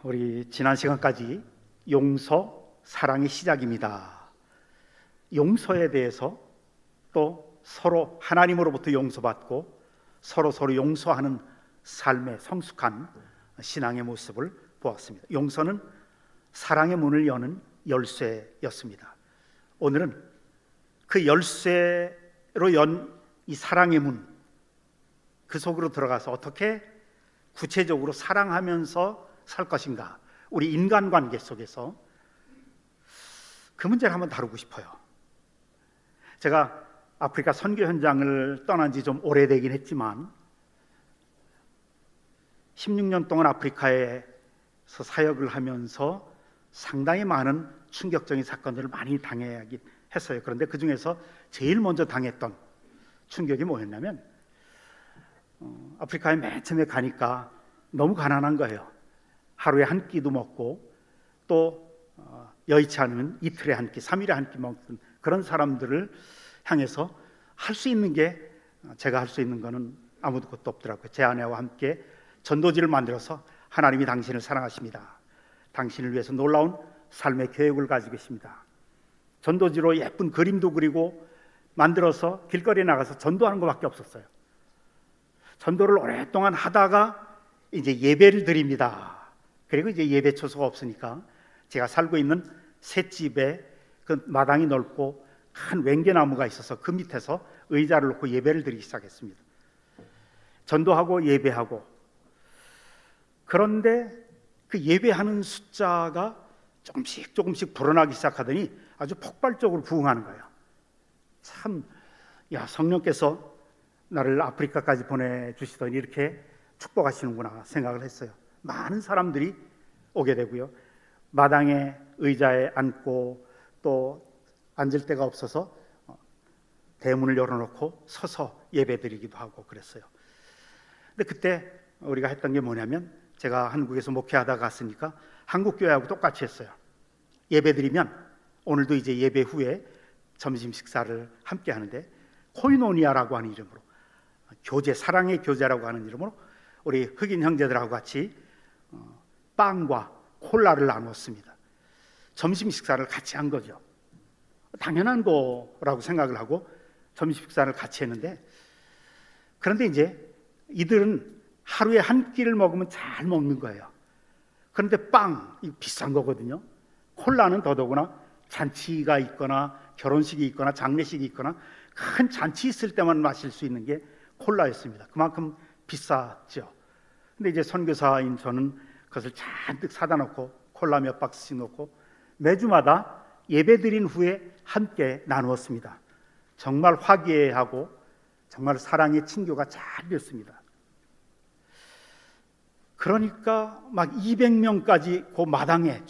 우리 지난 시간까지 용서, 사랑의 시작입니다. 용서에 대해서 또 서로 하나님으로부터 용서받고 서로 용서하는 삶의 성숙한 신앙의 모습을 보았습니다. 용서는 사랑의 문을 여는 열쇠였습니다. 오늘은 그 열쇠로 연 이 사랑의 문, 그 속으로 들어가서 어떻게 구체적으로 사랑하면서 살 것인가, 우리 인간관계 속에서 그 문제를 한번 다루고 싶어요. 제가 아프리카 선교 현장을 떠난 지 좀 오래되긴 했지만 16년 동안 아프리카에서 사역을 하면서 상당히 많은 충격적인 사건들을 많이 당하긴 했어요. 그런데 그 중에서 제일 먼저 당했던 충격이 뭐였냐면, 아프리카에 맨 처음에 가니까 너무 가난한 거예요. 하루에 한 끼도 먹고 또 여의치 않으면 이틀에 한 끼, 3일에 한 끼 먹는 그런 사람들을 향해서 할 수 있는 게, 제가 할 수 있는 거는 아무것도 없더라고요. 제 아내와 함께 전도지를 만들어서 하나님이 당신을 사랑하십니다, 당신을 위해서 놀라운 삶의 계획을 가지고 계십니다, 전도지로 예쁜 그림도 그리고 만들어서 길거리에 나가서 전도하는 것밖에 없었어요. 전도를 오랫동안 하다가 이제 예배를 드립니다. 그리고 이제 예배 처소가 없으니까 제가 살고 있는 셋집에 그 마당이 넓고 큰 웽게나무가 있어서 그 밑에서 의자를 놓고 예배를 드리기 시작했습니다. 전도하고 예배하고. 그런데 그 예배하는 숫자가 조금씩 불어나기 시작하더니 아주 폭발적으로 부흥하는 거예요. 참, 성령께서 나를 아프리카까지 보내주시더니 이렇게 축복하시는구나 생각을 했어요. 많은 사람들이 오게 되고요, 마당에 의자에 앉고 또 앉을 데가 없어서 대문을 열어놓고 서서 예배드리기도 하고 그랬어요. 근데 그때 우리가 했던 게 뭐냐면, 제가 한국에서 목회하다 갔으니까 한국 교회하고 똑같이 했어요. 예배드리면 오늘도 이제 예배 후에 점심 식사를 함께 하는데, 코이노니아라고 하는 이름으로, 교제, 사랑의 교제라고 하는 이름으로 우리 흑인 형제들하고 같이 빵과 콜라를 나눴습니다. 점심 식사를 같이 한 거죠. 당연한 거라고 생각을 하고 점심 식사를 같이 했는데, 그런데 이제 이들은 하루에 한 끼를 먹으면 잘 먹는 거예요. 그런데 빵, 이거 비싼 거거든요. 콜라는 더더구나 잔치가 있거나 결혼식이 있거나 장례식이 있거나 큰 잔치 있을 때만 마실 수 있는 게 콜라였습니다. 그만큼 비쌌죠. 근데 이제 선교사인 저는 그것을 잔뜩 사다 놓고 콜라 몇 박스씩 놓고 매주마다 예배드린 후에 함께 나누었습니다. 정말 화기애애하고 정말 사랑의 친교가 잘 됐습니다. 그러니까 막 200명까지 그 마당에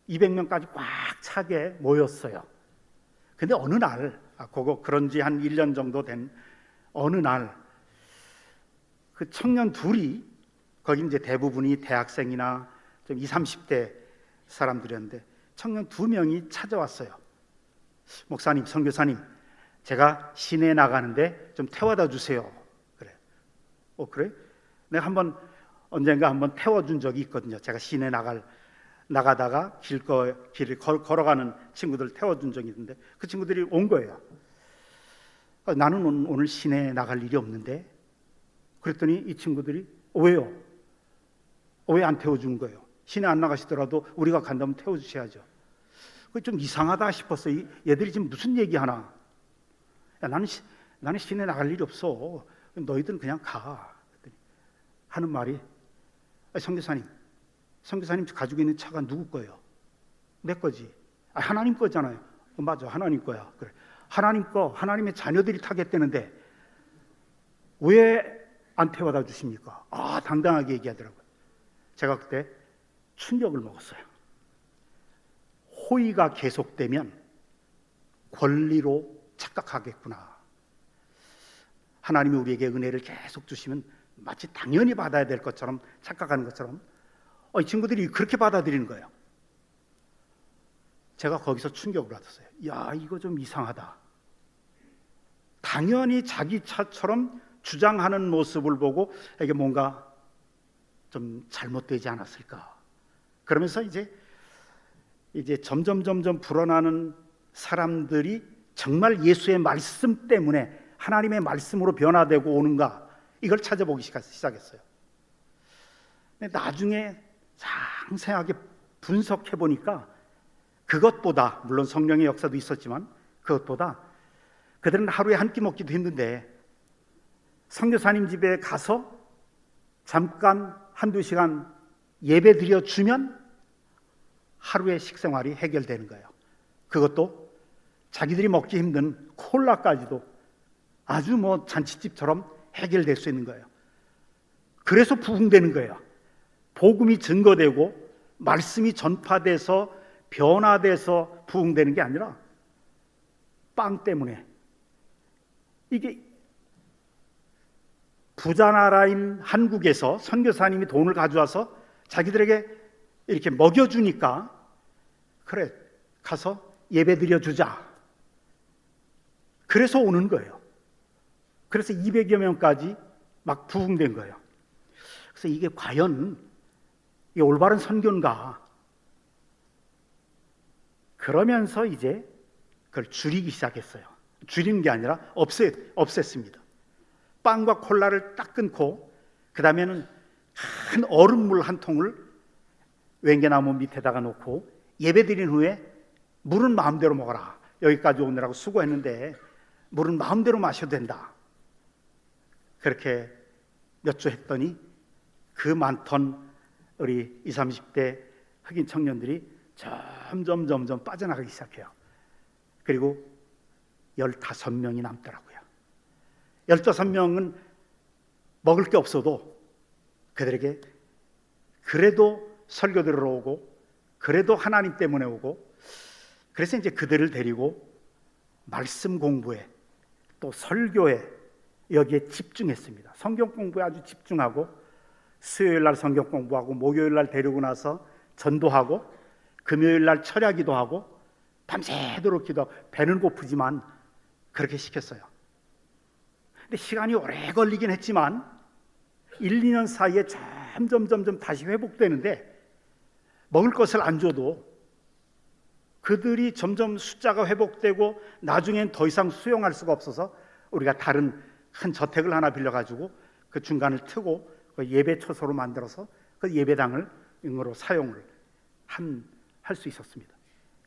200명까지 꽉 차게 모였어요. 근데 어느 날, 그런 지 한 1년 정도 된 어느 날, 그 청년 둘이, 거기 이제 대부분이 대학생이나 좀 20, 30대 사람들이었는데, 청년 2명이 찾아왔어요. 목사님, 선교사님, 제가 시내에 나가는데 좀 태워다 주세요. 그래. 그래? 내가 언젠가 한번 태워준 적이 있거든요. 제가 시내 나가다가 길을 걸어가는 친구들 태워준 적이 있는데, 그 친구들이 온 거예요. 나는 오늘 시내에 나갈 일이 없는데. 그랬더니 이 친구들이 왜요? 왜 안 태워준 거예요? 시내 안 나가시더라도 우리가 간다면 태워주셔야죠. 그게 좀 이상하다 싶었어요. 얘들이 지금 무슨 얘기하나. 나는 시내 나갈 일이 없어, 너희들은 그냥 가. 하는 말이, 선교사님 가지고 있는 차가 누구 거예요? 내 거지. 하나님 거잖아요. 맞아, 하나님 거야. 그래, 하나님 거, 하나님의 자녀들이 타겠다는데 왜 안 태워다 주십니까? 당당하게 얘기하더라고요. 제가 그때 충격을 먹었어요. 호의가 계속되면 권리로 착각하겠구나. 하나님이 우리에게 은혜를 계속 주시면 마치 당연히 받아야 될 것처럼 착각하는 것처럼 이 친구들이 그렇게 받아들이는 거예요. 제가 거기서 충격을 받았어요. 이거 좀 이상하다. 당연히 자기 차처럼 주장하는 모습을 보고 이게 뭔가 좀 잘못되지 않았을까? 그러면서 이제 점점 불어나는 사람들이 정말 예수의 말씀 때문에 하나님의 말씀으로 변화되고 오는가, 이걸 찾아보기 시작했어요. 근데 나중에 상세하게 분석해 보니까 그것보다, 물론 성령의 역사도 있었지만 그것보다 그들은 하루에 한 끼 먹기도 힘든데 선교사님 집에 가서 잠깐 한두 시간 예배 드려주면 하루의 식생활이 해결되는 거예요. 그것도 자기들이 먹기 힘든 콜라까지도 아주 잔치집처럼 해결될 수 있는 거예요. 그래서 부흥되는 거예요. 복음이 증거되고 말씀이 전파돼서 변화돼서 부흥되는 게 아니라 빵 때문에. 이게 부자 나라인 한국에서 선교사님이 돈을 가져와서 자기들에게 이렇게 먹여주니까 그래 가서 예배 드려주자. 그래서 오는 거예요. 그래서 200여 명까지 막 부흥된 거예요. 그래서 이게 과연 이 올바른 선교인가? 그러면서 이제 그걸 줄이기 시작했어요. 줄이는 게 아니라 없앴습니다. 빵과 콜라를 딱 끊고 그 다음에는 큰 얼음물 한 통을 웽게나무 밑에다가 놓고 예배드린 후에 물은 마음대로 먹어라. 여기까지 오느라고 수고했는데 물은 마음대로 마셔도 된다. 그렇게 몇 주 했더니 그 많던 우리 20, 30대 흑인 청년들이 점점 빠져나가기 시작해요. 그리고 15명이 남더라고요. 15명은 먹을 게 없어도 그들에게 그래도 설교 들으러 오고 그래도 하나님 때문에 오고, 그래서 이제 그들을 데리고 말씀 공부에 또 설교에 여기에 집중했습니다. 성경 공부에 아주 집중하고 수요일 날 성경 공부하고 목요일 날 데리고 나서 전도하고 금요일 날 철야기도 하고 밤새도록 기도하고 배는 고프지만 그렇게 시켰어요. 근데 시간이 오래 걸리긴 했지만 1, 2년 사이에 점점 다시 회복되는데 먹을 것을 안 줘도 그들이 점점 숫자가 회복되고 나중엔 더 이상 수용할 수가 없어서 우리가 다른 큰 저택을 하나 빌려가지고 그 중간을 트고 그 예배 처소로 만들어서 그 예배당을 응으로 사용을 할 수 있었습니다.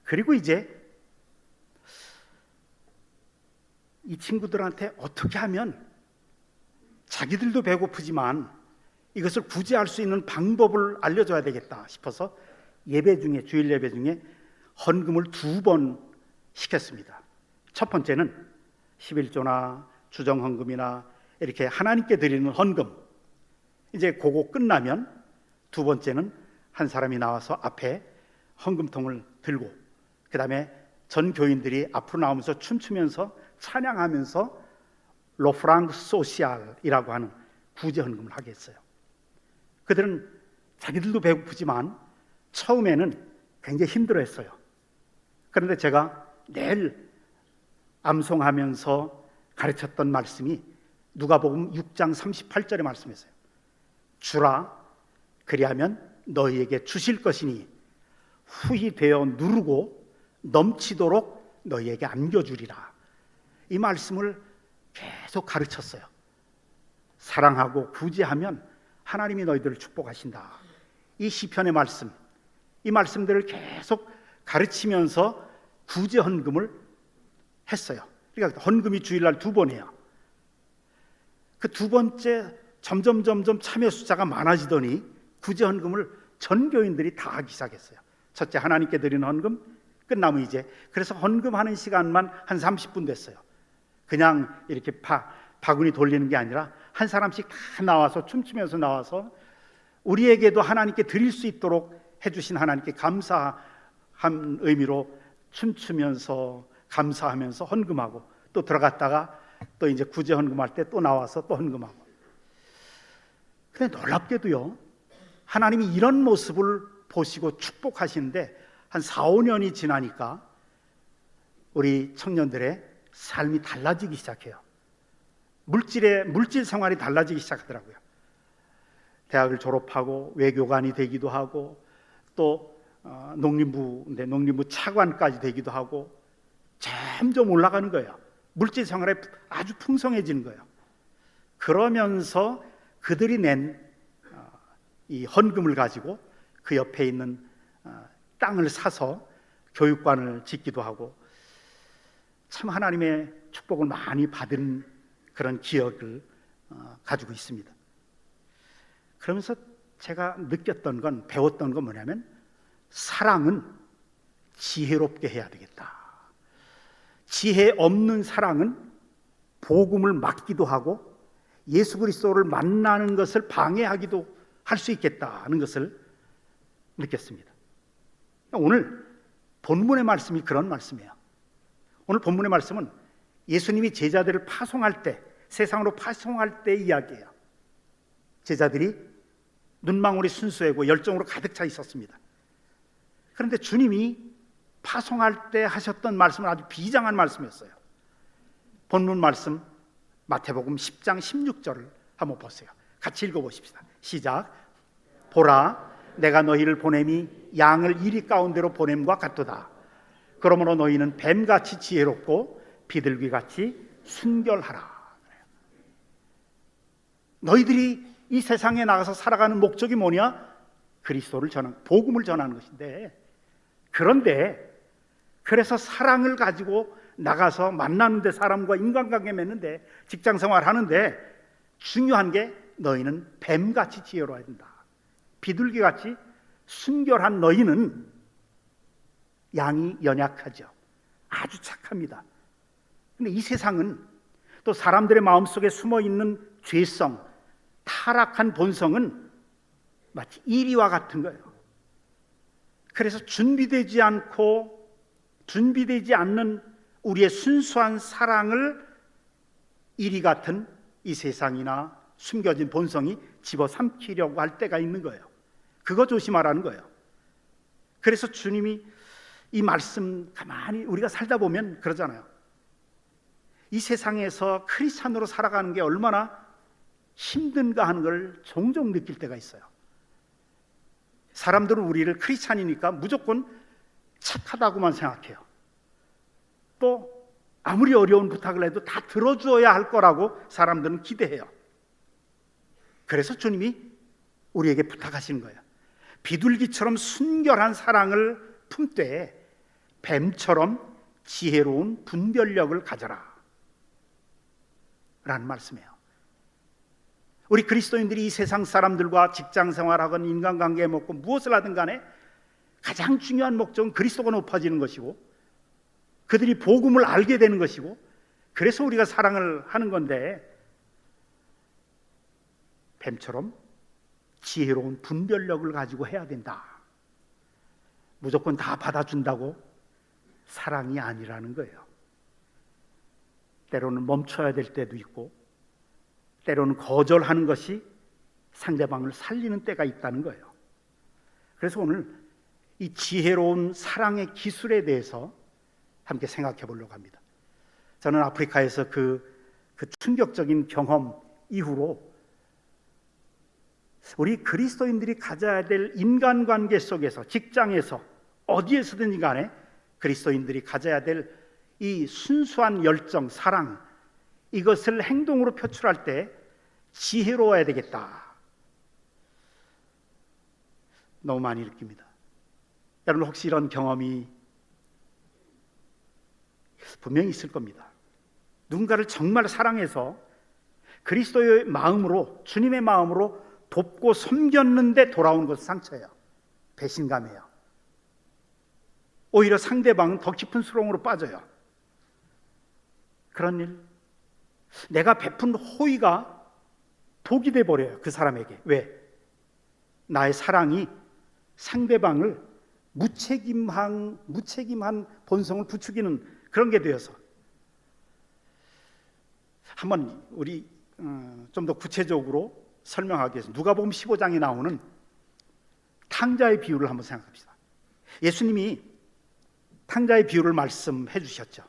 그리고 이제 이 친구들한테 어떻게 하면 자기들도 배고프지만 이것을 구제할 수 있는 방법을 알려줘야 되겠다 싶어서 예배 중에, 주일 예배 중에 헌금을 2번 시켰습니다. 첫 번째는 11조나 주정헌금이나 이렇게 하나님께 드리는 헌금, 이제 그거 끝나면 두 번째는 한 사람이 나와서 앞에 헌금통을 들고 그 다음에 전 교인들이 앞으로 나오면서 춤추면서 찬양하면서 로프랑드 소시알이라고 하는 구제 헌금을 하게 했어요. 그들은 자기들도 배고프지만 처음에는 굉장히 힘들어했어요. 그런데 제가 매일 암송하면서 가르쳤던 말씀이 누가복음 6장 38절의 말씀이었어요. 주라, 그리하면 너희에게 주실 것이니 후히 되어 누르고 넘치도록 너희에게 안겨주리라. 이 말씀을 계속 가르쳤어요. 사랑하고 구제하면 하나님이 너희들을 축복하신다. 이 시편의 말씀, 이 말씀들을 계속 가르치면서 구제 헌금을 했어요. 그러니까 헌금이 주일날 2번 해요. 그 두 번째 점점 참여 숫자가 많아지더니 구제 헌금을 전 교인들이 다 하기 시작했어요. 첫째 하나님께 드리는 헌금 끝나면 이제 그래서 헌금하는 시간만 한 30분 됐어요. 그냥 이렇게 바구니 돌리는 게 아니라 한 사람씩 다 나와서 춤추면서 나와서 우리에게도 하나님께 드릴 수 있도록 해주신 하나님께 감사한 의미로 춤추면서 감사하면서 헌금하고 또 들어갔다가 또 이제 구제 헌금할 때 또 나와서 또 헌금하고. 근데 놀랍게도요, 하나님이 이런 모습을 보시고 축복하시는데 한 4, 5년이 지나니까 우리 청년들의 삶이 달라지기 시작해요. 물질 생활이 달라지기 시작하더라고요. 대학을 졸업하고 외교관이 되기도 하고 또 농림부 차관까지 되기도 하고 점점 올라가는 거예요. 물질 생활에 아주 풍성해지는 거예요. 그러면서 그들이 낸 이 헌금을 가지고 그 옆에 있는 땅을 사서 교육관을 짓기도 하고 참 하나님의 축복을 많이 받은 그런 기억을 가지고 있습니다. 그러면서 제가 느꼈던 건, 배웠던 건 뭐냐면 사랑은 지혜롭게 해야 되겠다. 지혜 없는 사랑은 복음을 막기도 하고 예수 그리스도를 만나는 것을 방해하기도 할 수 있겠다는 것을 느꼈습니다. 오늘 본문의 말씀이 그런 말씀이에요. 오늘 본문의 말씀은 예수님이 제자들을 파송할 때, 세상으로 파송할 때 이야기예요. 제자들이 눈망울이 순수하고 열정으로 가득 차 있었습니다. 그런데 주님이 파송할 때 하셨던 말씀은 아주 비장한 말씀이었어요. 본문 말씀 마태복음 10장 16절을 한번 보세요. 같이 읽어보십시다. 시작. 보라, 내가 너희를 보냄이 양을 이리 가운데로 보냄과 같도다. 그러므로 너희는 뱀같이 지혜롭고 비둘기같이 순결하라. 너희들이 이 세상에 나가서 살아가는 목적이 뭐냐? 그리스도를 전하는, 복음을 전하는 것인데, 그런데 그래서 사랑을 가지고 나가서 만나는데, 사람과 인간관계 맺는데, 직장생활 하는데 중요한 게 너희는 뱀같이 지혜로워야 된다. 비둘기같이 순결한 너희는 양이 연약하죠. 아주 착합니다. 근데 이 세상은 또 사람들의 마음속에 숨어있는 죄성, 타락한 본성은 마치 이리와 같은 거예요. 그래서 준비되지 않는 우리의 순수한 사랑을 이리 같은 이 세상이나 숨겨진 본성이 집어삼키려고 할 때가 있는 거예요. 그거 조심하라는 거예요. 그래서 주님이 이 말씀 가만히 우리가 살다 보면 그러잖아요. 이 세상에서 크리스찬으로 살아가는 게 얼마나 힘든가 하는 걸 종종 느낄 때가 있어요. 사람들은 우리를 크리스찬이니까 무조건 착하다고만 생각해요. 또 아무리 어려운 부탁을 해도 다 들어줘야 할 거라고 사람들은 기대해요. 그래서 주님이 우리에게 부탁하시는 거예요. 비둘기처럼 순결한 사랑을 품되 뱀처럼 지혜로운 분별력을 가져라 라는 말씀이에요. 우리 그리스도인들이 이 세상 사람들과 직장생활하건 인간관계에 먹고 무엇을 하든 간에 가장 중요한 목적은 그리스도가 높아지는 것이고 그들이 복음을 알게 되는 것이고, 그래서 우리가 사랑을 하는 건데, 뱀처럼 지혜로운 분별력을 가지고 해야 된다. 무조건 다 받아준다고 사랑이 아니라는 거예요. 때로는 멈춰야 될 때도 있고, 때로는 거절하는 것이 상대방을 살리는 때가 있다는 거예요. 그래서 오늘 이 지혜로운 사랑의 기술에 대해서 함께 생각해 보려고 합니다. 저는 아프리카에서 그 충격적인 경험 이후로 우리 그리스도인들이 가져야 될 인간관계 속에서, 직장에서, 어디에서든지 간에 그리스도인들이 가져야 될 이 순수한 열정, 사랑, 이것을 행동으로 표출할 때 지혜로워야 되겠다. 너무 많이 느낍니다. 여러분 혹시 이런 경험이 분명히 있을 겁니다. 누군가를 정말 사랑해서 그리스도의 마음으로, 주님의 마음으로 돕고 섬겼는데 돌아오는 것은 상처예요. 배신감이에요. 오히려 상대방은 더 깊은 수렁으로 빠져요. 그런 일, 내가 베푼 호의가 독이 돼버려요. 그 사람에게. 왜? 나의 사랑이 상대방을 무책임한 본성을 부추기는 그런 게 되어서. 한번 우리 좀 더 구체적으로 설명하기 위해서 누가복음 15장에 나오는 탕자의 비유를 한번 생각합시다. 예수님이 탕자의 비유를 말씀해 주셨죠.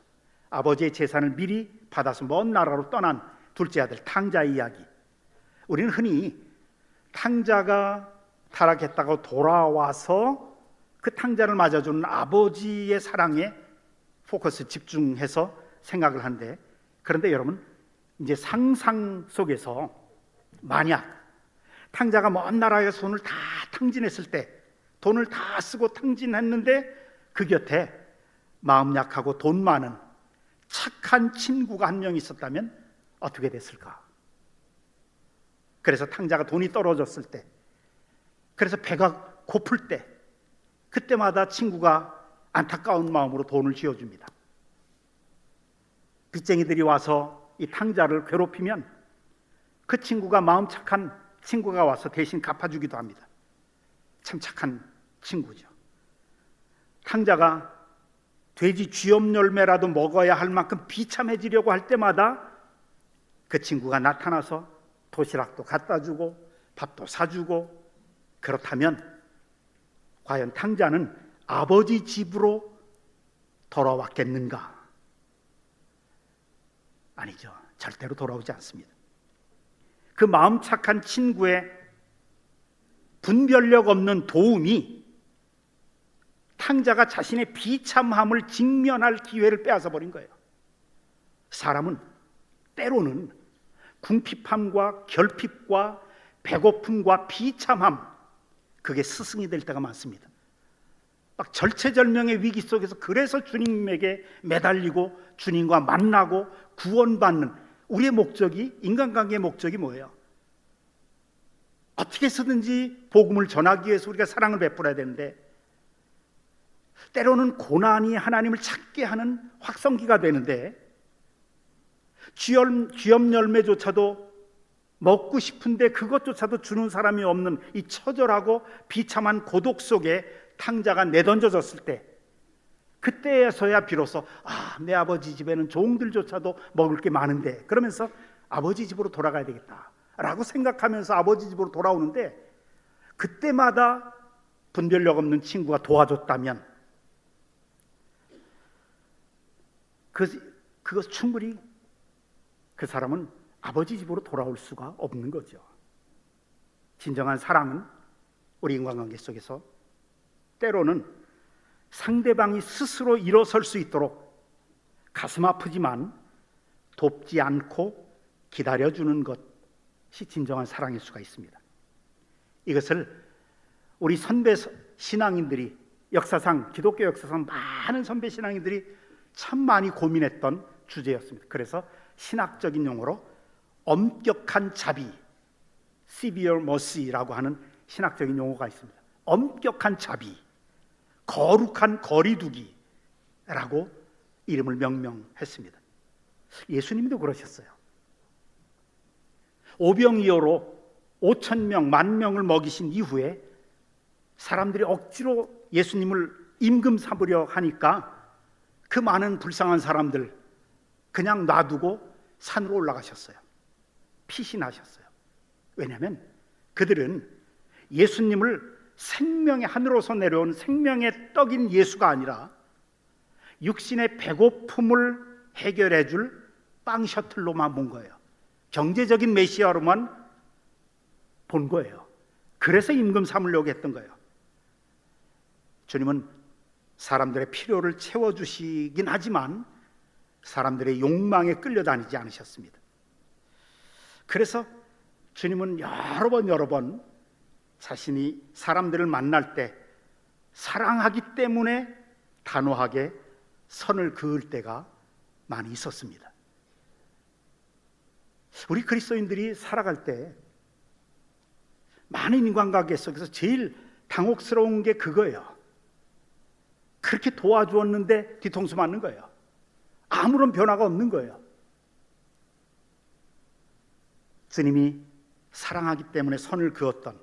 아버지의 재산을 미리 받아서 먼 나라로 떠난 둘째 아들 탕자의 이야기. 우리는 흔히 탕자가 타락했다고 돌아와서 그 탕자를 맞아주는 아버지의 사랑에 포커스 집중해서 생각을 하는데, 그런데 여러분, 이제 상상 속에서 만약 탕자가 먼 나라에 손을 다 탕진했을 때, 돈을 다 쓰고 탕진했는데 그 곁에 마음 약하고 돈 많은 착한 친구가 한 명 있었다면 어떻게 됐을까? 그래서 탕자가 돈이 떨어졌을 때, 그래서 배가 고플 때, 그때마다 친구가 안타까운 마음으로 돈을 쥐어줍니다. 빚쟁이들이 와서 이 탕자를 괴롭히면 그 친구가, 마음 착한 친구가 와서 대신 갚아주기도 합니다. 참 착한 친구죠. 탕자가 돼지 쥐엄 열매라도 먹어야 할 만큼 비참해지려고 할 때마다 그 친구가 나타나서 도시락도 갖다 주고 밥도 사주고, 그렇다면 과연 탕자는 아버지 집으로 돌아왔겠는가? 아니죠. 절대로 돌아오지 않습니다. 그 마음 착한 친구의 분별력 없는 도움이 탕자가 자신의 비참함을 직면할 기회를 빼앗아 버린 거예요. 사람은 때로는 궁핍함과 결핍과 배고픔과 비참함, 그게 스승이 될 때가 많습니다. 막 절체절명의 위기 속에서 그래서 주님에게 매달리고 주님과 만나고 구원받는 우리의 목적이, 인간관계의 목적이 뭐예요? 어떻게 해서든지 복음을 전하기 위해서 우리가 사랑을 베풀어야 되는데, 때로는 고난이 하나님을 찾게 하는 확성기가 되는데, 쥐엄 열매조차도 먹고 싶은데 그것조차도 주는 사람이 없는 이 처절하고 비참한 고독 속에 탕자가 내던져졌을 때, 그때에서야 비로소 내 아버지 집에는 종들조차도 먹을 게 많은데, 그러면서 아버지 집으로 돌아가야 되겠다 라고 생각하면서 아버지 집으로 돌아오는데, 그때마다 분별력 없는 친구가 도와줬다면 그것 충분히 그 사람은 아버지 집으로 돌아올 수가 없는 거죠. 진정한 사랑은 우리 인간관계 속에서 때로는 상대방이 스스로 일어설 수 있도록 가슴 아프지만 돕지 않고 기다려주는 것이 진정한 사랑일 수가 있습니다. 이것을 우리 선배 신앙인들이, 역사상, 기독교 역사상 많은 선배 신앙인들이 참 많이 고민했던 주제였습니다. 그래서 신학적인 용어로 엄격한 자비, severe mercy라고 하는 신학적인 용어가 있습니다. 엄격한 자비, 거룩한 거리두기라고 이름을 명명했습니다. 예수님도 그러셨어요. 오병이어로 5,000명, 10,000명을 먹이신 이후에 사람들이 억지로 예수님을 임금 삼으려 하니까 그 많은 불쌍한 사람들 그냥 놔두고 산으로 올라가셨어요. 피신하셨어요. 왜냐하면 그들은 예수님을 생명의 하늘로서 내려온 생명의 떡인 예수가 아니라 육신의 배고픔을 해결해 줄 빵 셔틀로만 본 거예요. 경제적인 메시아로만 본 거예요. 그래서 임금 삼으려고 했던 거예요. 주님은 사람들의 필요를 채워주시긴 하지만 사람들의 욕망에 끌려다니지 않으셨습니다. 그래서 주님은 여러 번 자신이 사람들을 만날 때 사랑하기 때문에 단호하게 선을 그을 때가 많이 있었습니다. 우리 그리스도인들이 살아갈 때 많은 인간관계 속에서 제일 당혹스러운 게 그거예요. 그렇게 도와주었는데 뒤통수 맞는 거예요. 아무런 변화가 없는 거예요. 주님이 사랑하기 때문에 선을 그었던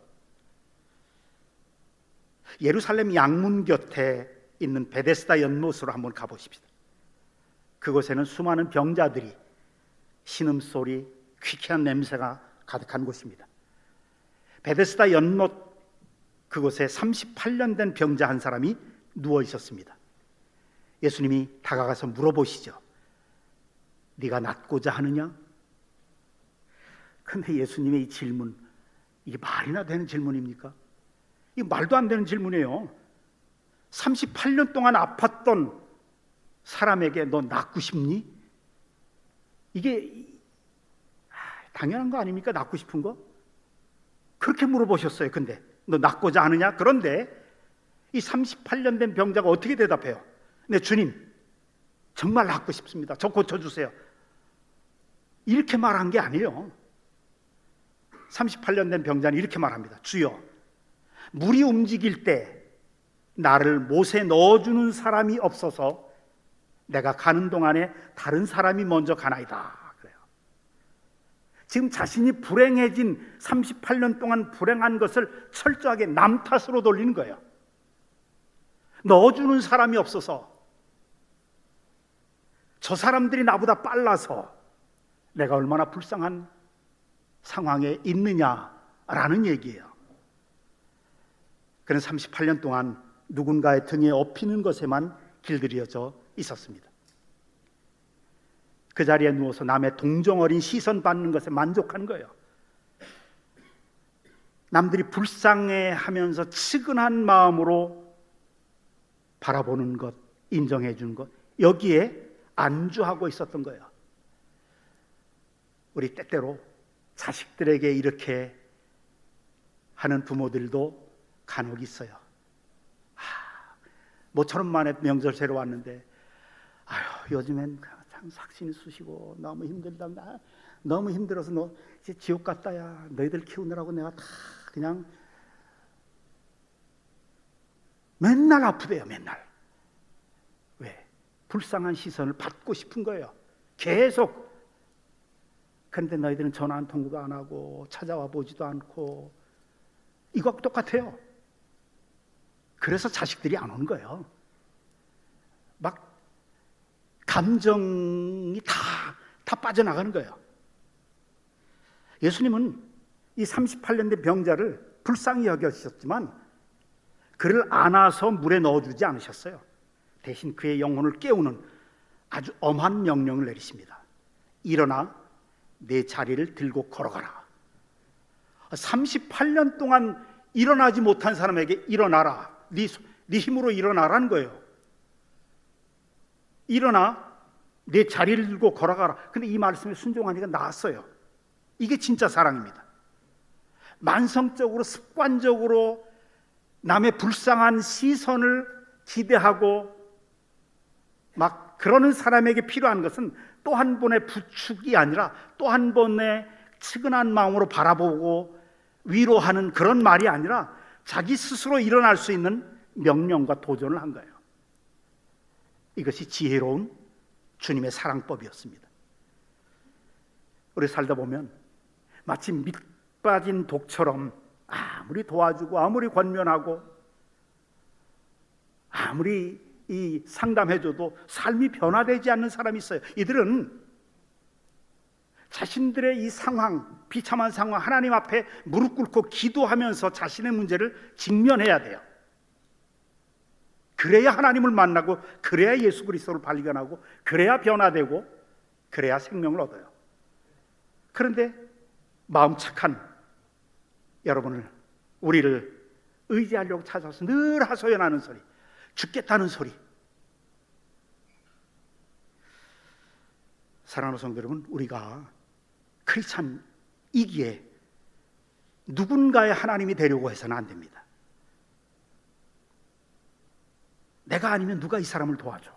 예루살렘 양문 곁에 있는 베데스다 연못으로 한번 가보십시다. 그곳에는 수많은 병자들이 신음소리, 퀴퀴한 냄새가 가득한 곳입니다. 베데스다 연못 그곳에 38년 된 병자 한 사람이 누워 있었습니다. 예수님이 다가가서 물어보시죠. 네가 낫고자 하느냐? 근데 예수님의 이 질문, 이게 말이나 되는 질문입니까? 이게 말도 안 되는 질문이에요. 38년 동안 아팠던 사람에게 너 낫고 싶니? 이게 당연한 거 아닙니까? 낫고 싶은 거? 그렇게 물어보셨어요. 근데 너 낫고자 하느냐? 그런데 이 38년 된 병자가 어떻게 대답해요? 네, 주님, 정말 낫고 싶습니다. 저 고쳐주세요. 이렇게 말한 게 아니에요. 38년 된 병자는 이렇게 말합니다. 주여, 물이 움직일 때 나를 못에 넣어주는 사람이 없어서 내가 가는 동안에 다른 사람이 먼저 가나이다. 그래요. 지금 자신이 불행해진 38년 동안 불행한 것을 철저하게 남 탓으로 돌리는 거예요. 넣어주는 사람이 없어서, 저 사람들이 나보다 빨라서 내가 얼마나 불쌍한 상황에 있느냐라는 얘기예요. 그는 38년 동안 누군가의 등에 업히는 것에만 길들여져 있었습니다. 그 자리에 누워서 남의 동정어린 시선 받는 것에 만족한 거예요. 남들이 불쌍해하면서 측은한 마음으로 바라보는 것, 인정해 주는 것, 여기에 안주하고 있었던 거예요. 우리 때때로 자식들에게 이렇게 하는 부모들도 간혹 있어요. 모처럼 만에 명절 새로 왔는데, 아유, 요즘엔 참 삭신이 쑤시고 너무 힘들다. 너무 힘들어서 너 이제 지옥 갔다. 야, 너희들 키우느라고 내가 다 그냥 맨날 아프대요. 맨날. 왜? 불쌍한 시선을 받고 싶은 거예요. 계속. 그런데 너희들은 전화 한 통도 안 하고 찾아와 보지도 않고, 이거 똑같아요. 그래서 자식들이 안 오는 거예요. 막 감정이 다 빠져나가는 거예요. 예수님은 이 38년 된 병자를 불쌍히 여기셨지만 그를 안아서 물에 넣어주지 않으셨어요. 대신 그의 영혼을 깨우는 아주 엄한 명령을 내리십니다. 일어나 내 자리를 들고 걸어가라. 38년 동안 일어나지 못한 사람에게 일어나라. 네 힘으로 일어나라는 거예요. 일어나 내 자리를 들고 걸어가라. 근데 이 말씀에 순종하니까 나았어요. 이게 진짜 사랑입니다. 만성적으로 습관적으로 남의 불쌍한 시선을 기대하고 막 그러는 사람에게 필요한 것은 또 한 번의 부축이 아니라 또 한 번의 측은한 마음으로 바라보고 위로하는 그런 말이 아니라 자기 스스로 일어날 수 있는 명령과 도전을 한 거예요. 이것이 지혜로운 주님의 사랑법이었습니다. 우리 살다 보면 마치 밑빠진 독처럼 아무리 도와주고 아무리 권면하고 아무리 이 상담해줘도 삶이 변화되지 않는 사람이 있어요. 이들은 자신들의 이 상황, 비참한 상황, 하나님 앞에 무릎 꿇고 기도하면서 자신의 문제를 직면해야 돼요. 그래야 하나님을 만나고, 그래야 예수 그리스도를 발견하고, 그래야 변화되고, 그래야 생명을 얻어요. 그런데 마음 착한 여러분을, 우리를 의지하려고 찾아서 늘 하소연하는 소리, 죽겠다는 소리. 사랑하는 성도 여러분, 우리가 크리스찬이기에 누군가의 하나님이 되려고 해서는 안 됩니다. 내가 아니면 누가 이 사람을 도와줘?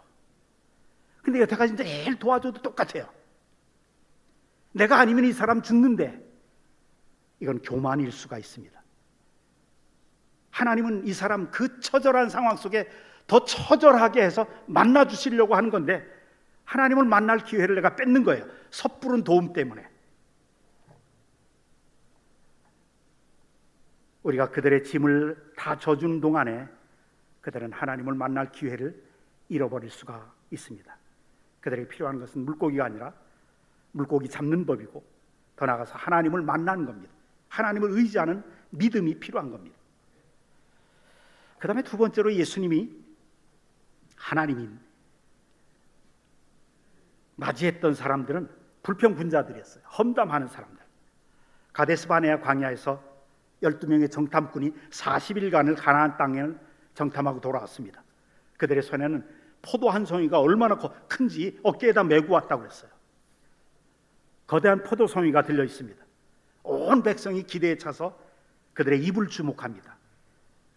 근데 여태까지 제일 도와줘도 똑같아요. 내가 아니면 이 사람 죽는데, 이건 교만일 수가 있습니다. 하나님은 이 사람 그 처절한 상황 속에 더 처절하게 해서 만나 주시려고 하는 건데, 하나님을 만날 기회를 내가 뺏는 거예요. 섣부른 도움 때문에. 우리가 그들의 짐을 다 져주는 동안에 그들은 하나님을 만날 기회를 잃어버릴 수가 있습니다. 그들에게 필요한 것은 물고기가 아니라 물고기 잡는 법이고, 더 나아가서 하나님을 만나는 겁니다. 하나님을 의지하는 믿음이 필요한 겁니다. 그 다음에 두 번째로 예수님이 하나님인 맞이했던 사람들은 불평분자들이었어요. 험담하는 사람들. 가데스 바네아 광야에서 12명의 정탐꾼이 40일간을 가나안 땅을 정탐하고 돌아왔습니다. 그들의 손에는 포도 한 송이가 얼마나 큰지 어깨에다 메고 왔다고 그랬어요. 거대한 포도 송이가 들려 있습니다. 온 백성이 기대에 차서 그들의 입을 주목합니다.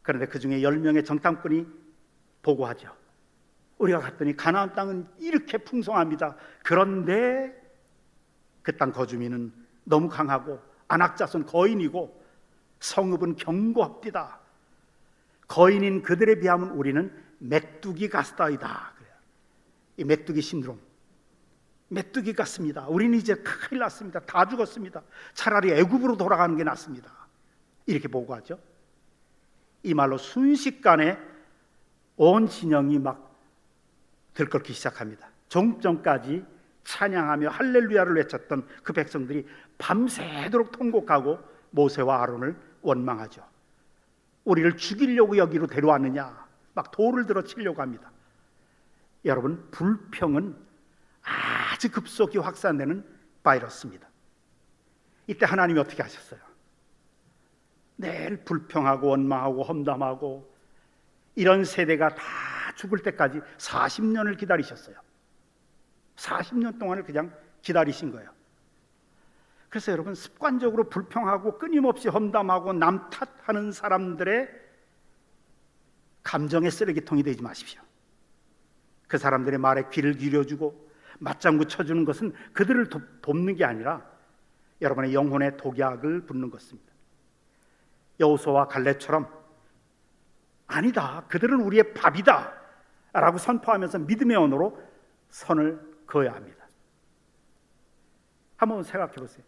그런데 그 중에 10명의 정탐꾼이 보고하죠. 우리가 갔더니 가나안 땅은 이렇게 풍성합니다. 그런데 그 땅 거주민은 너무 강하고 안악자손 거인이고 성읍은 견고합디다. 거인인 그들에 비하면 우리는 메뚜기 같다이다. 그래요. 이 메뚜기 신드롬, 메뚜기 같습니다. 우리는 이제 큰일 났습니다. 다 죽었습니다. 차라리 애굽으로 돌아가는 게 낫습니다. 이렇게 보고하죠. 이 말로 순식간에 온 진영이 막 들끓기 시작합니다. 종전까지 찬양하며 할렐루야를 외쳤던 그 백성들이 밤새도록 통곡하고 모세와 아론을 원망하죠. 우리를 죽이려고 여기로 데려왔느냐, 막 돌을 들어 치려고 합니다. 여러분, 불평은 아주 급속히 확산되는 바이러스입니다. 이때 하나님이 어떻게 하셨어요? 매일 불평하고 원망하고 험담하고 이런 세대가 다 죽을 때까지 40년을 기다리셨어요. 40년 동안을 그냥 기다리신 거예요. 그래서 여러분, 습관적으로 불평하고 끊임없이 험담하고 남 탓하는 사람들의 감정의 쓰레기통이 되지 마십시오. 그 사람들의 말에 귀를 기울여주고 맞장구 쳐주는 것은 그들을 돕는 게 아니라 여러분의 영혼의 독약을 붓는 것입니다. 여호수아와 갈렙처럼 아니다, 그들은 우리의 밥이다 라고 선포하면서 믿음의 언어로 선을 그어야 합니다. 한번 생각해 보세요.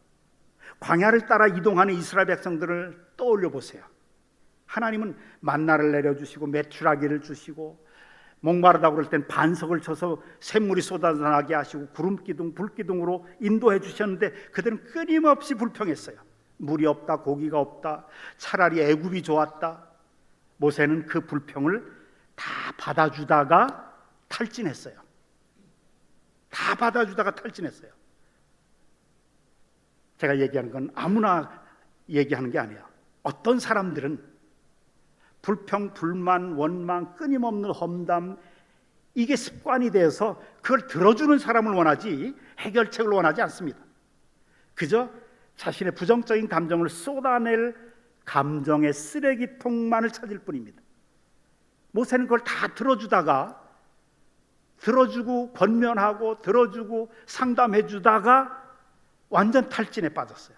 광야를 따라 이동하는 이스라엘 백성들을 떠올려 보세요. 하나님은 만나를 내려주시고 메추라기를 주시고 목마르다고 그럴 땐 반석을 쳐서 샘물이 쏟아나게 하시고 구름기둥, 불기둥으로 인도해 주셨는데 그들은 끊임없이 불평했어요. 물이 없다, 고기가 없다, 차라리 애굽이 좋았다. 모세는 그 불평을 다 받아주다가 탈진했어요. 다 받아주다가 탈진했어요. 제가 얘기하는 건 아무나 얘기하는 게 아니에요. 어떤 사람들은 불평, 불만, 원망, 끊임없는 험담, 이게 습관이 돼서 그걸 들어주는 사람을 원하지 해결책을 원하지 않습니다. 그저 자신의 부정적인 감정을 쏟아낼 감정의 쓰레기통만을 찾을 뿐입니다. 모세는 그걸 다 들어주고 권면하고 들어주고 상담해 주다가 완전 탈진에 빠졌어요.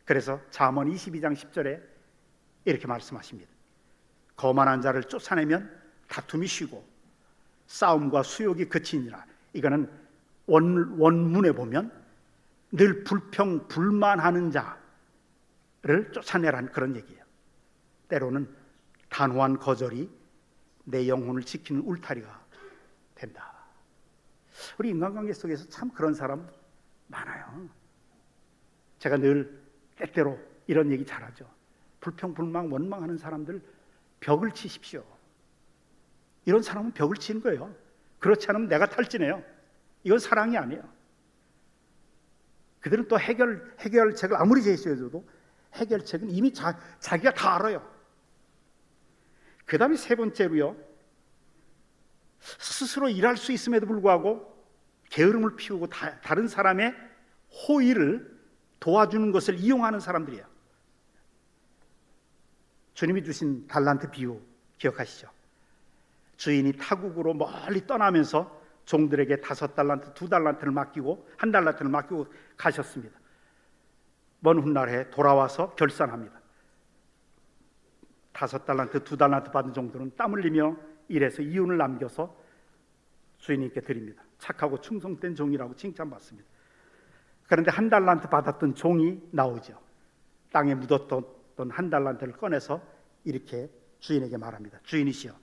그래서 잠언 22장 10절에 이렇게 말씀하십니다. 거만한 자를 쫓아내면 다툼이 쉬고 싸움과 수욕이 그치니라. 이거는 원문에 보면 늘 불평 불만하는 자를 쫓아내라는 그런 얘기예요. 때로는 단호한 거절이 내 영혼을 지키는 울타리가 된다. 우리 인간관계 속에서 참 그런 사람 많아요. 제가 늘 때때로 이런 얘기 잘하죠. 불평 불만 원망하는 사람들 벽을 치십시오. 이런 사람은 벽을 치는 거예요. 그렇지 않으면 내가 탈진해요. 이건 사랑이 아니에요. 그들은 또 해결책을 아무리 제시해줘도 해결책은 이미 자기가 다 알아요. 그 다음에 세 번째로요, 스스로 일할 수 있음에도 불구하고 게으름을 피우고 다른 사람의 호의를 도와주는 것을 이용하는 사람들이에요. 주님이 주신 달란트 비유 기억하시죠? 주인이 타국으로 멀리 떠나면서 종들에게 5달란트, 2달란트를 맡기고 1달란트를 맡기고 가셨습니다. 먼 훗날에 돌아와서 결산합니다. 5달란트, 2달란트 받은 종들은 땀 흘리며 일해서 이윤을 남겨서 주인님께 드립니다. 착하고 충성된 종이라고 칭찬받습니다. 그런데 1달란트 받았던 종이 나오죠. 땅에 묻었던 1달란트를 꺼내서 이렇게 주인에게 말합니다. 주인이시여,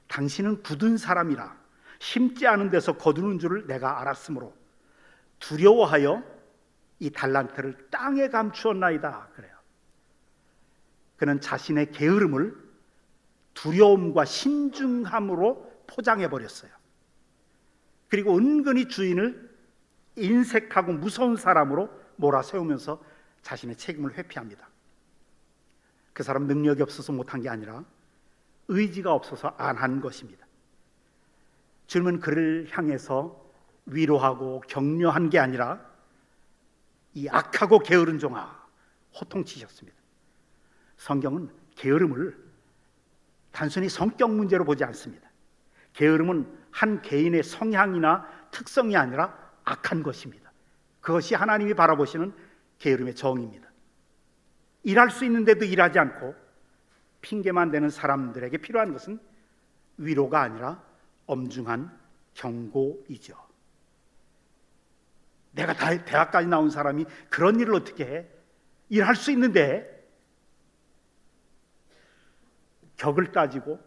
당신은 굳은 사람이라 심지 않은 데서 거두는 줄을 내가 알았으므로 두려워하여 이 달란트를 땅에 감추었나이다. 그래요. 그는 자신의 게으름을 두려움과 신중함으로 포장해 버렸어요. 그리고 은근히 주인을 인색하고 무서운 사람으로 몰아세우면서 자신의 책임을 회피합니다. 그 사람 능력이 없어서 못한 게 아니라 의지가 없어서 안 한 것입니다. 주님은 그를 향해서 위로하고 격려한 게 아니라 이 악하고 게으른 종아 호통치셨습니다. 성경은 게으름을 단순히 성격 문제로 보지 않습니다. 게으름은 한 개인의 성향이나 특성이 아니라 악한 것입니다. 그것이 하나님이 바라보시는 게으름의 정의입니다. 일할 수 있는데도 일하지 않고 핑계만 대는 사람들에게 필요한 것은 위로가 아니라 엄중한 경고이죠. 내가 대학까지 나온 사람이 그런 일을 어떻게 해? 일할 수 있는데 격을 따지고,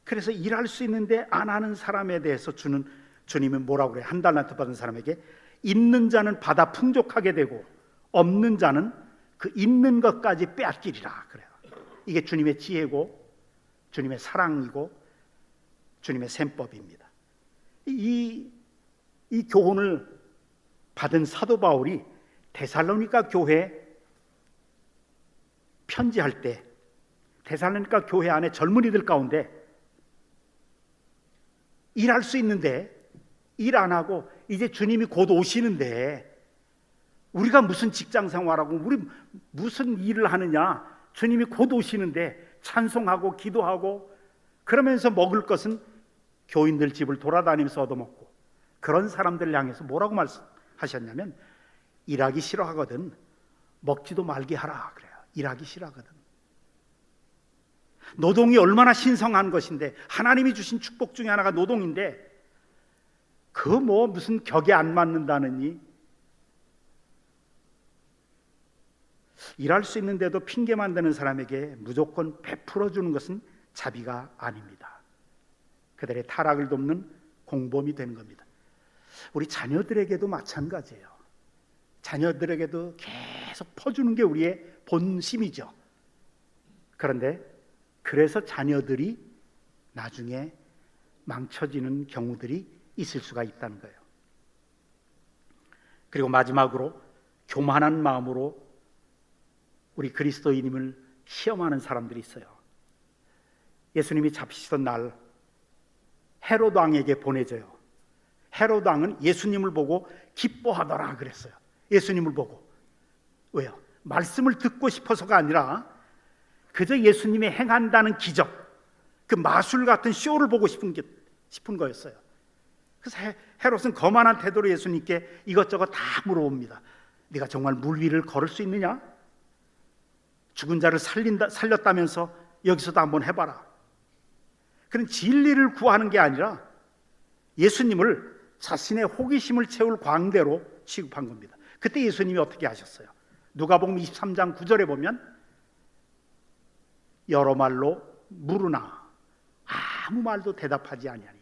그래서 일할 수 있는데 안 하는 사람에 대해서 주님은 뭐라고 그래요? 한 달란트 받은 사람에게 있는 자는 받아 풍족하게 되고 없는 자는 그 있는 것까지 빼앗기리라 그래요. 이게 주님의 지혜고 주님의 사랑이고 주님의 셈법입니다. 이 교훈을 받은 사도 바울이 데살로니가 교회에 편지할 때 데살로니가 교회 안에 젊은이들 가운데 일할 수 있는데 일 안 하고 이제 주님이 곧 오시는데 우리가 무슨 직장 생활하고 우리 무슨 일을 하느냐, 주님이 곧 오시는데 찬송하고 기도하고 그러면서 먹을 것은 교인들 집을 돌아다니면서 얻어먹고, 그런 사람들을 향해서 뭐라고 말씀하셨냐면 일하기 싫어하거든 먹지도 말게 하라 그래요. 일하기 싫어하거든. 노동이 얼마나 신성한 것인데, 하나님이 주신 축복 중에 하나가 노동인데 그 뭐 무슨 격에 안 맞는다느니, 일할 수 있는데도 핑계 만드는 사람에게 무조건 베풀어 주는 것은 자비가 아닙니다. 그들의 타락을 돕는 공범이 되는 겁니다. 우리 자녀들에게도 마찬가지예요. 자녀들에게도 계속 퍼주는 게 우리의 본심이죠. 그런데 그래서 자녀들이 나중에 망쳐지는 경우들이 있을 수가 있다는 거예요. 그리고 마지막으로 교만한 마음으로 우리 그리스도인임을 시험하는 사람들이 있어요. 예수님이 잡히시던 날 헤롯 왕에게 보내져요. 헤롯 왕은 예수님을 보고 기뻐하더라 그랬어요. 예수님을 보고. 왜요? 말씀을 듣고 싶어서가 아니라 그저 예수님이 행한다는 기적, 그 마술 같은 쇼를 보고 싶은 거였어요. 그래서 헤롯은 거만한 태도로 예수님께 이것저것 다 물어봅니다. 네가 정말 물 위를 걸을 수 있느냐? 죽은 자를 살렸다면서 여기서도 한번 해봐라. 그런 진리를 구하는 게 아니라 예수님을 자신의 호기심을 채울 광대로 취급한 겁니다. 그때 예수님이 어떻게 하셨어요? 누가복음 23장 9절에 보면 여러 말로 물으나 아무 말도 대답하지 아니하니.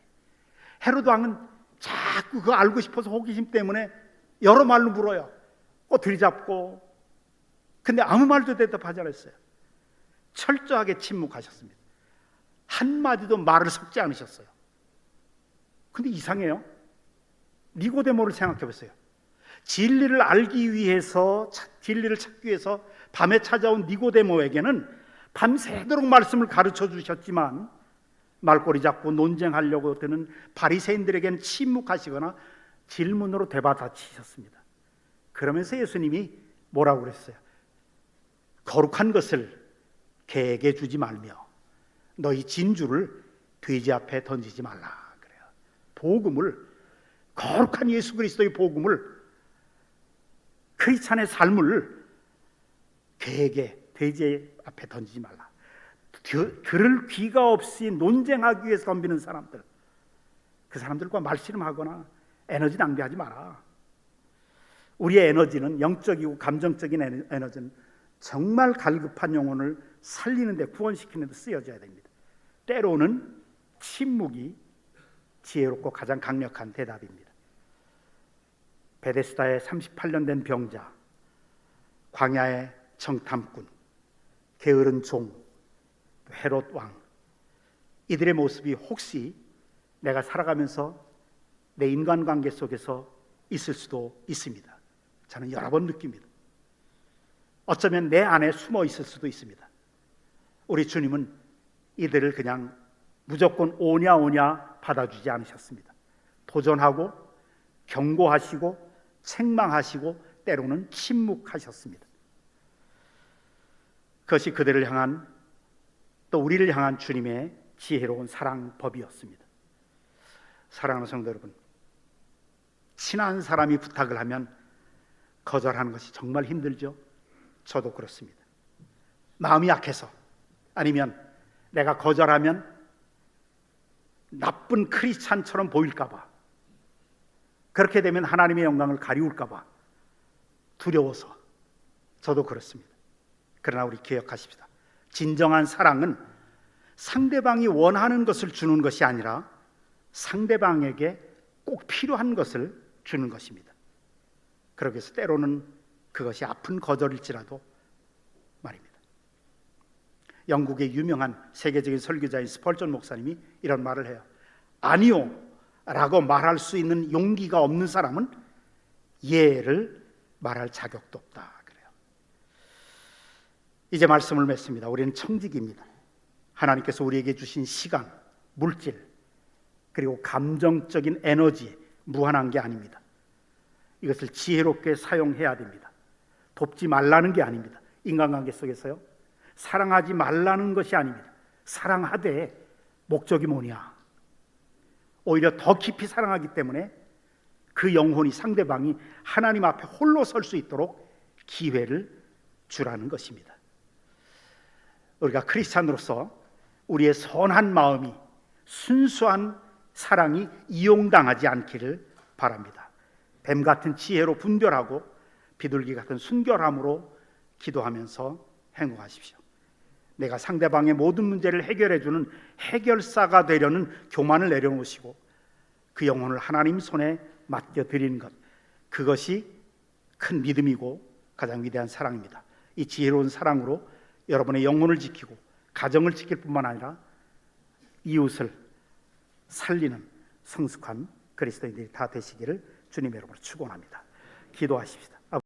헤롯 왕은 자꾸 그거 알고 싶어서 호기심 때문에 여러 말로 물어요. 들이잡고. 근데 아무 말도 대답하지 않았어요. 철저하게 침묵하셨습니다. 한마디도 말을 섞지 않으셨어요. 근데 이상해요. 니고데모를 생각해 보세요. 진리를 알기 위해서, 진리를 찾기 위해서 밤에 찾아온 니고데모에게는 밤새도록 말씀을 가르쳐 주셨지만 말꼬리 잡고 논쟁하려고 드는 바리새인들에게는 침묵하시거나 질문으로 되받아치셨습니다. 그러면서 예수님이 뭐라고 그랬어요? 거룩한 것을 개에게 주지 말며 너희 진주를 돼지 앞에 던지지 말라 그래요. 복음을, 거룩한 예수 그리스도의 복음을, 크리스찬의 삶을 개에게, 돼지 앞에 던지지 말라. 들을 귀가 없이 논쟁하기 위해서 덤비는 사람들, 그 사람들과 말씨름하거나 에너지 낭비하지 마라. 우리의 에너지는, 영적이고 감정적인 에너지는 정말 갈급한 영혼을 살리는 데, 구원시키는 데 쓰여져야 됩니다. 때로는 침묵이 지혜롭고 가장 강력한 대답입니다. 베데스다에 38년 된 병자, 광야의 정탐꾼, 게으른 종, 헤롯 왕, 이들의 모습이 혹시 내가 살아가면서 내 인간관계 속에서 있을 수도 있습니다. 저는 여러 번 느낍니다. 어쩌면 내 안에 숨어 있을 수도 있습니다. 우리 주님은 이들을 그냥 무조건 오냐 오냐 받아주지 않으셨습니다. 도전하고 경고하시고 책망하시고 때로는 침묵하셨습니다. 그것이 그들을 향한, 또 우리를 향한 주님의 지혜로운 사랑법이었습니다. 사랑하는 성도 여러분, 친한 사람이 부탁을 하면 거절하는 것이 정말 힘들죠. 저도 그렇습니다. 마음이 약해서, 아니면 내가 거절하면 나쁜 크리스찬처럼 보일까 봐, 그렇게 되면 하나님의 영광을 가리울까 봐 두려워서. 저도 그렇습니다. 그러나 우리 기억하십시다. 진정한 사랑은 상대방이 원하는 것을 주는 것이 아니라 상대방에게 꼭 필요한 것을 주는 것입니다. 그러기 위해서 때로는 그것이 아픈 거절일지라도 말입니다. 영국의 유명한 세계적인 설교자인 스펄전 목사님이 이런 말을 해요. 아니요 라고 말할 수 있는 용기가 없는 사람은 예를 말할 자격도 없다 그래요. 이제 말씀을 맺습니다. 우리는 청직입니다. 하나님께서 우리에게 주신 시간, 물질, 그리고 감정적인 에너지 무한한 게 아닙니다. 이것을 지혜롭게 사용해야 됩니다. 돕지 말라는 게 아닙니다. 인간관계 속에서요, 사랑하지 말라는 것이 아닙니다. 사랑하되 목적이 뭐냐? 오히려 더 깊이 사랑하기 때문에 그 영혼이, 상대방이 하나님 앞에 홀로 설 수 있도록 기회를 주라는 것입니다. 우리가 크리스찬으로서 우리의 선한 마음이, 순수한 사랑이 이용당하지 않기를 바랍니다. 뱀 같은 지혜로 분별하고 비둘기 같은 순결함으로 기도하면서 행복하십시오. 내가 상대방의 모든 문제를 해결해주는 해결사가 되려는 교만을 내려놓으시고 그 영혼을 하나님 손에 맡겨드리는 것, 그것이 큰 믿음이고 가장 위대한 사랑입니다. 이 지혜로운 사랑으로 여러분의 영혼을 지키고 가정을 지킬 뿐만 아니라 이웃을 살리는 성숙한 그리스도인들이 다 되시기를 주님의 이름으로 축원합니다. 기도하십시다.